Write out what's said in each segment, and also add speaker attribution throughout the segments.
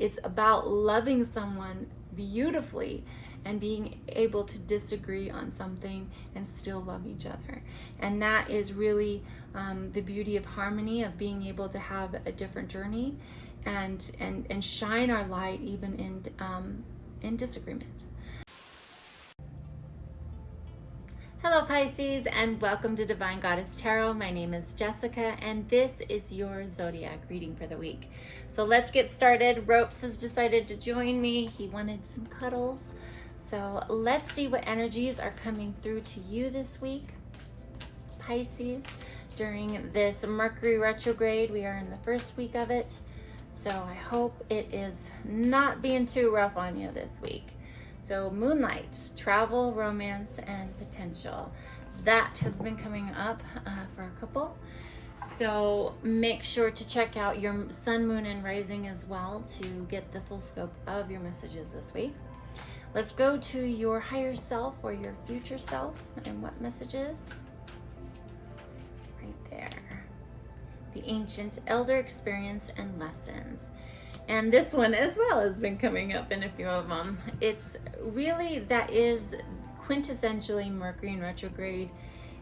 Speaker 1: It's about loving someone beautifully and being able to disagree on something and still love each other. And that is really the beauty of harmony, of being able to have a different journey and shine our light even in disagreement. Hello Pisces, and welcome to Divine Goddess Tarot. My name is Jessica and this is your zodiac reading for the week. So let's get started. Ropes has decided to join me. He wanted some cuddles. So let's see what energies are coming through to you this week, Pisces, during this Mercury retrograde. We are in the first week of it. So I hope it is not being too rough on you this week. So moonlight, travel, romance, and potential. That has been coming up for a couple. So make sure to check out your sun, moon, and rising as well to get the full scope of your messages this week. Let's go to your higher self or your future self and what messages. Right there. The ancient elder experience and lessons. And this one as well has been coming up in a few of them. It's really, that is quintessentially Mercury in retrograde,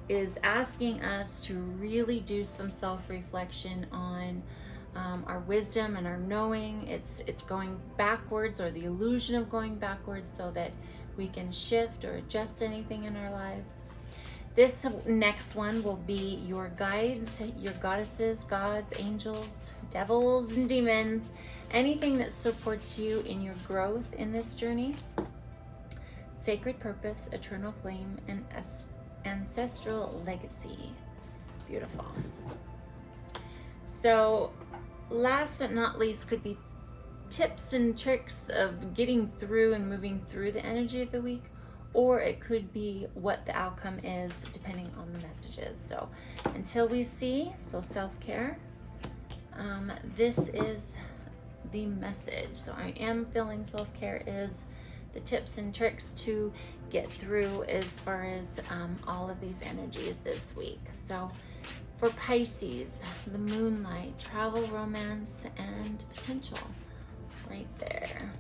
Speaker 1: is asking us to really do some self-reflection on our wisdom and our knowing. It's going backwards, or the illusion of going backwards, so that we can shift or adjust anything in our lives. This next one will be your guides, your goddesses, gods, angels, devils, and demons. Anything that supports you in your growth in this journey. Sacred purpose, eternal flame, and ancestral legacy. Beautiful. So last but not least could be tips and tricks of getting through and moving through the energy of the week, or it could be what the outcome is depending on the messages. So until we see, so self-care, this is the message. So I am feeling self-care is the tips and tricks to get through as far as all of these energies this week. So for Pisces, the moonlight, travel, romance, and potential right there.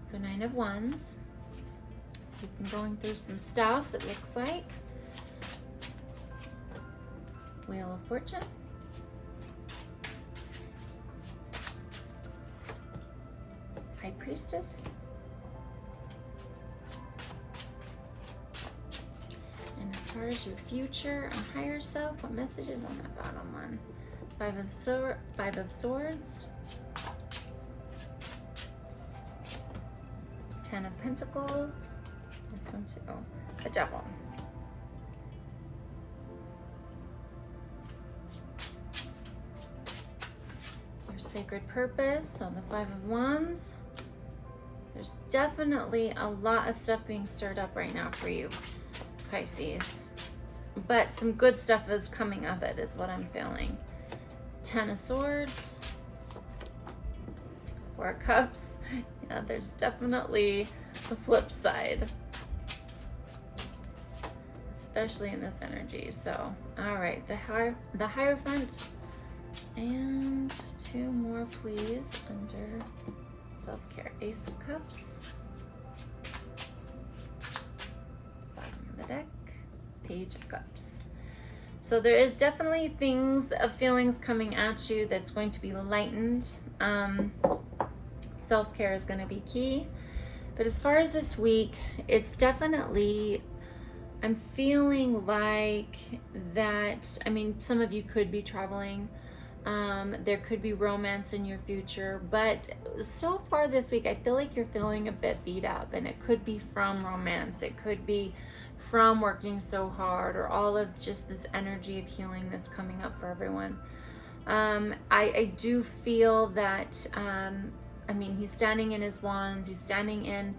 Speaker 1: So 9 of Wands. We've been going through some stuff, it looks like. Wheel of Fortune. High Priestess. And as far as your future and higher self, what message is on that bottom one? Five of Swords. 10 of Pentacles. This one too. The Devil. Your sacred purpose. So the 5 of Wands. There's definitely a lot of stuff being stirred up right now for you, Pisces. But some good stuff is coming of it, is what I'm feeling. 10 of Swords. 4 of Cups. Yeah, there's definitely the flip side, especially in this energy. So, all right, the Hierophant. And 2 more, please, under self-care. Ace of Cups. Bottom of the deck. Page of Cups. So there is definitely things of feelings coming at you that's going to be lightened. Self-care is going to be key. But as far as this week, it's definitely, I'm feeling like that, I mean, some of you could be traveling. There could be romance in your future, but so far this week I feel like you're feeling a bit beat up, and it could be from romance, it could be from working so hard, or all of just this energy of healing that's coming up for everyone. I do feel that I mean, he's standing in his wands, he's standing in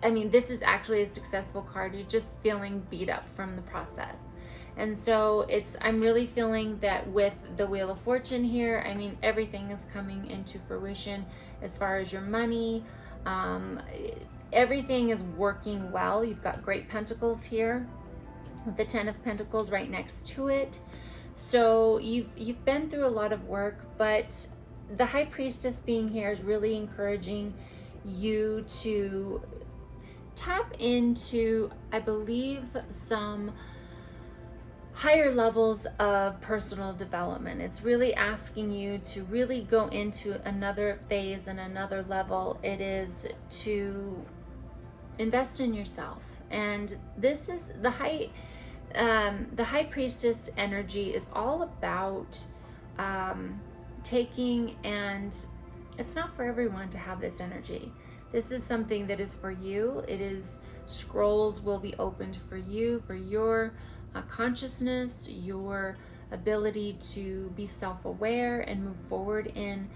Speaker 1: I mean, this is actually a successful card. You're just feeling beat up from the process. And so I'm really feeling that with the Wheel of Fortune here, I mean, everything is coming into fruition as far as your money. Everything is working well. You've got great pentacles here with the 10 of Pentacles right next to it. So you've been through a lot of work, but the High Priestess being here is really encouraging you to tap into, I believe, some higher levels of personal development. It's really asking you to really go into another phase and another level. It is to invest in yourself. And this is the High Priestess energy is all about taking, and it's not for everyone to have this energy. This is something that is for you. It is, scrolls will be opened for you, for your consciousness, your ability to be self-aware and move forward in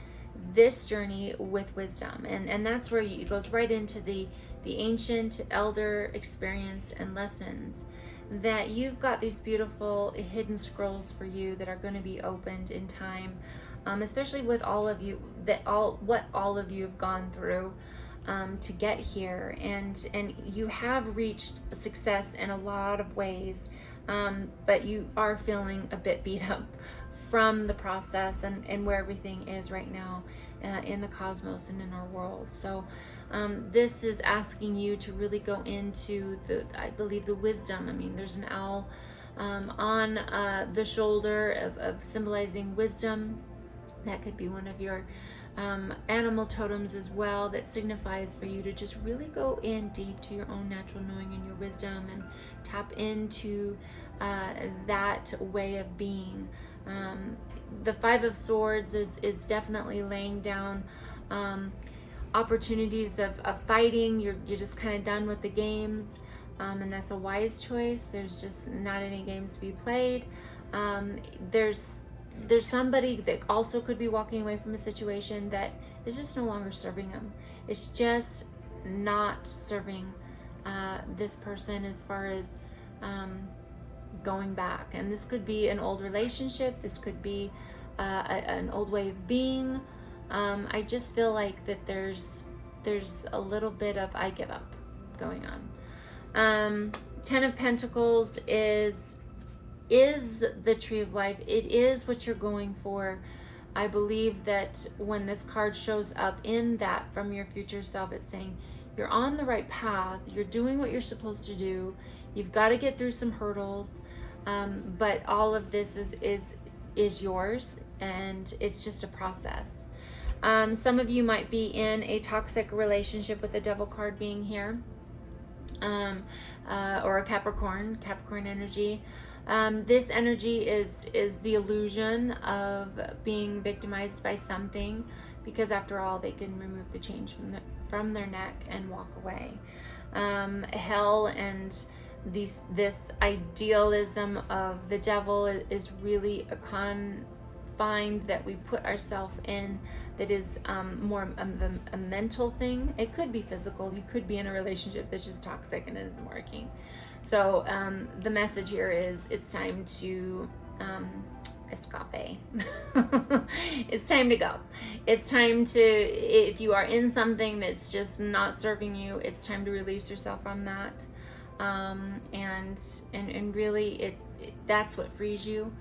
Speaker 1: this journey with wisdom. And that's where it goes right into the ancient elder experience and lessons, that you've got these beautiful hidden scrolls for you that are going to be opened in time, especially with all of you, what all of you have gone through to get here, and you have reached success in a lot of ways, but you are feeling a bit beat up from the process and where everything is right now in the cosmos and in our world. So this is asking you to really go into I believe, the wisdom. I mean, there's an owl on the shoulder of symbolizing wisdom. That could be one of your animal totems as well, that signifies for you to just really go in deep to your own natural knowing and your wisdom, and tap into that way of being. The Five of Swords is definitely laying down opportunities of fighting. You're just kind of done with the games, and that's a wise choice. There's just not any games to be played. There's somebody that also could be walking away from a situation that is just no longer serving them. It's just not serving this person as far as going back. And this could be an old relationship. This could be an old way of being. I just feel like that there's a little bit of I give up going on. Ten of Pentacles is the Tree of Life. It is what you're going for. I believe that when this card shows up in that from your future self, it's saying you're on the right path. You're doing what you're supposed to do. You've got to get through some hurdles, but all of this is yours, and it's just a process. Some of you might be in a toxic relationship with the Devil card being here, or a Capricorn energy. This energy is the illusion of being victimized by something, because after all, they can remove the chains from their neck and walk away. Hell and this idealism of the devil is really a confined that we put ourselves in, that is more a mental thing. It could be physical. You could be in a relationship that's just toxic and it isn't working. So the message here is it's time to escape. It's time to go. It's time to, if you are in something that's just not serving you, it's time to release yourself from that. And really that's what frees you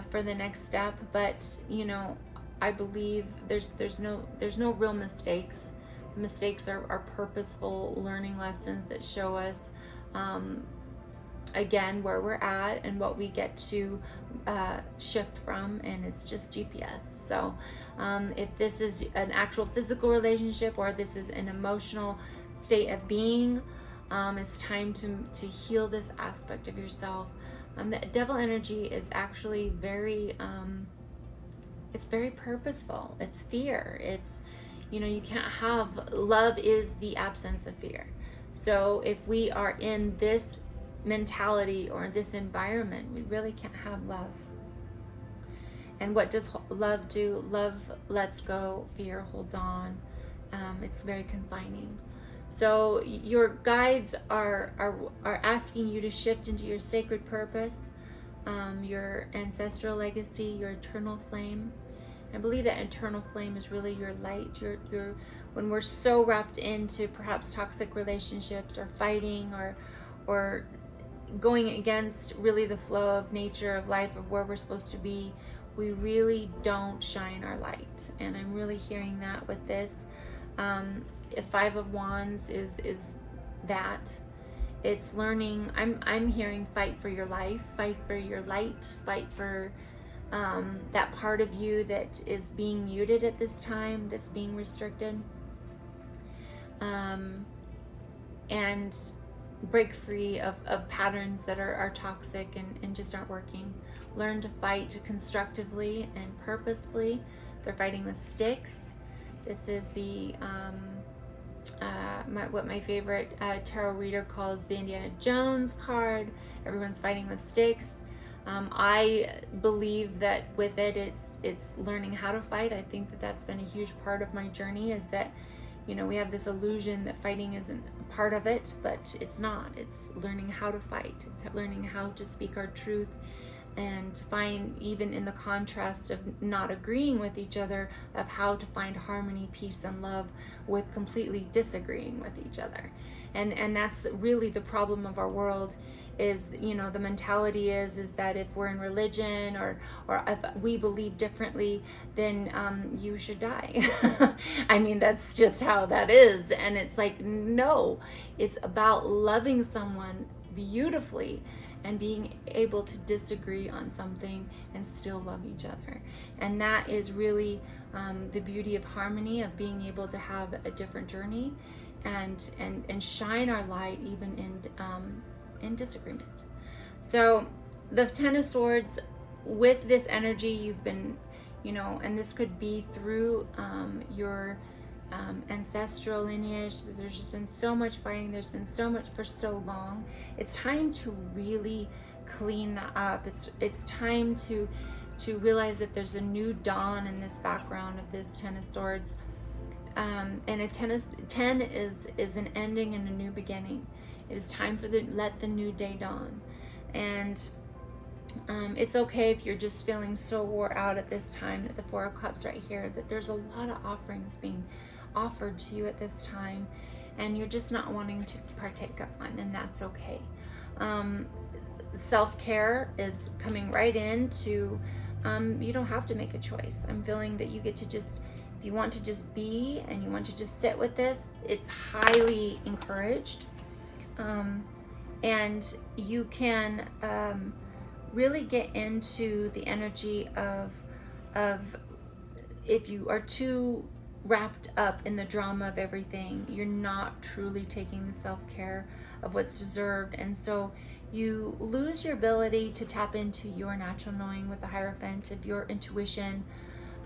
Speaker 1: for the next step. But you know, I believe there's no real mistakes. Mistakes are purposeful learning lessons that show us again where we're at and what we get to shift from, and it's just GPS. So if this is an actual physical relationship or this is an emotional state of being, it's time to heal this aspect of yourself. The devil energy is actually very it's very purposeful. It's fear. It's, you know, you can't have, love is the absence of fear. So if we are in this mentality or this environment, we really can't have love. And what does love do? Love lets go, fear holds on. It's very confining. So your guides are asking you to shift into your sacred purpose, your ancestral legacy, your eternal flame. I believe that eternal flame is really your light. Your when we're so wrapped into perhaps toxic relationships or fighting or going against really the flow of nature of life, of where we're supposed to be, we really don't shine our light. And I'm really hearing that with this. Five of Wands is that. It's learning. I'm hearing fight for your life, fight for your light, fight for that part of you that is being muted at this time, that's being restricted. And break free of patterns that are toxic and just aren't working. Learn to fight constructively and purposefully. They're fighting with sticks. This is the what my favorite tarot reader calls the Indiana Jones card. Everyone's fighting with sticks. I believe that with it, it's learning how to fight. I think that that's been a huge part of my journey, is that, you know, we have this illusion that fighting isn't a part of it, but it's not. It's learning how to fight. It's learning how to speak our truth and find, even in the contrast of not agreeing with each other, of how to find harmony, peace, and love with completely disagreeing with each other. And that's really the problem of our world, is, you know, the mentality is that if we're in religion or if we believe differently, then you should die. I mean, that's just how that is. And it's like, no, it's about loving someone beautifully and being able to disagree on something and still love each other. And that is really the beauty of harmony, of being able to have a different journey and shine our light even in disagreement. So the Ten of Swords, with this energy, you've been, you know, and this could be through your ancestral lineage. There's just been so much fighting. There's been so much for so long. It's time to really clean that up. It's time to realize that there's a new dawn in this background of this Ten of Swords. And a 10 is an ending and a new beginning. It is time for let the new day dawn. And it's okay if you're just feeling so wore out at this time, that the Four of Cups right here, that there's a lot of offerings being offered to you at this time, and you're just not wanting to partake of one, and that's okay. Self-care is coming right into, you don't have to make a choice. I'm feeling that you get to just, if you want to just be and you want to just sit with this, it's highly encouraged. And you can really get into the energy of if you are too wrapped up in the drama of everything, you're not truly taking the self-care of what's deserved. And so you lose your ability to tap into your natural knowing with the Hierophant, of your intuition.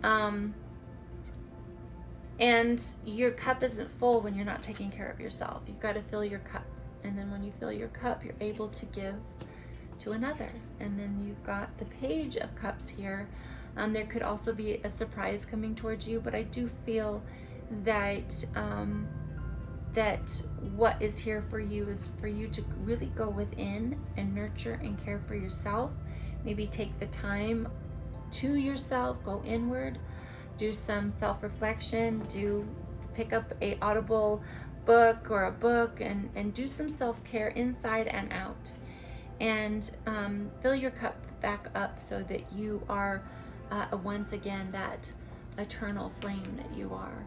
Speaker 1: And your cup isn't full when you're not taking care of yourself. You've got to fill your cup. And then when you fill your cup, you're able to give to another. And then you've got the Page of Cups here. There could also be a surprise coming towards you, but I do feel that that what is here for you is for you to really go within and nurture and care for yourself. Maybe take the time to yourself, go inward, do some self-reflection, pick up a Audible book or a book and do some self-care inside and out. And fill your cup back up so that you are once again that eternal flame that you are.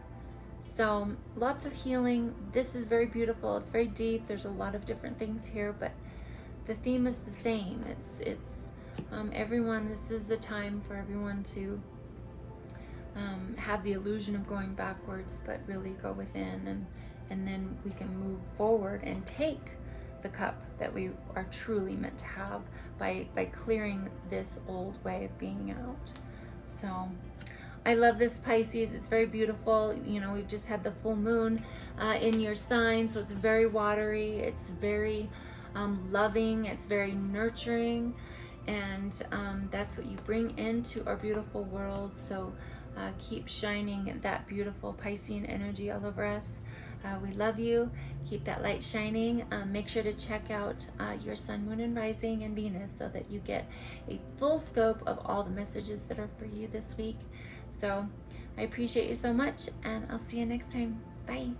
Speaker 1: So lots of healing. This is very beautiful. It's very deep. There's a lot of different things here, but the theme is the same. It's everyone, this is the time for everyone to have the illusion of going backwards, but really go within, and then we can move forward and take the cup that we are truly meant to have by clearing this old way of being out. So I love this, Pisces. It's very beautiful. You know, we've just had the full moon in your sign, so it's very watery. It's very loving. It's very nurturing, and that's what you bring into our beautiful world. So keep shining that beautiful Piscean energy all over us. We love you. Keep that light shining. Make sure to check out your sun, moon, and rising and Venus so that you get a full scope of all the messages that are for you this week. So I appreciate you so much, and I'll see you next time. Bye.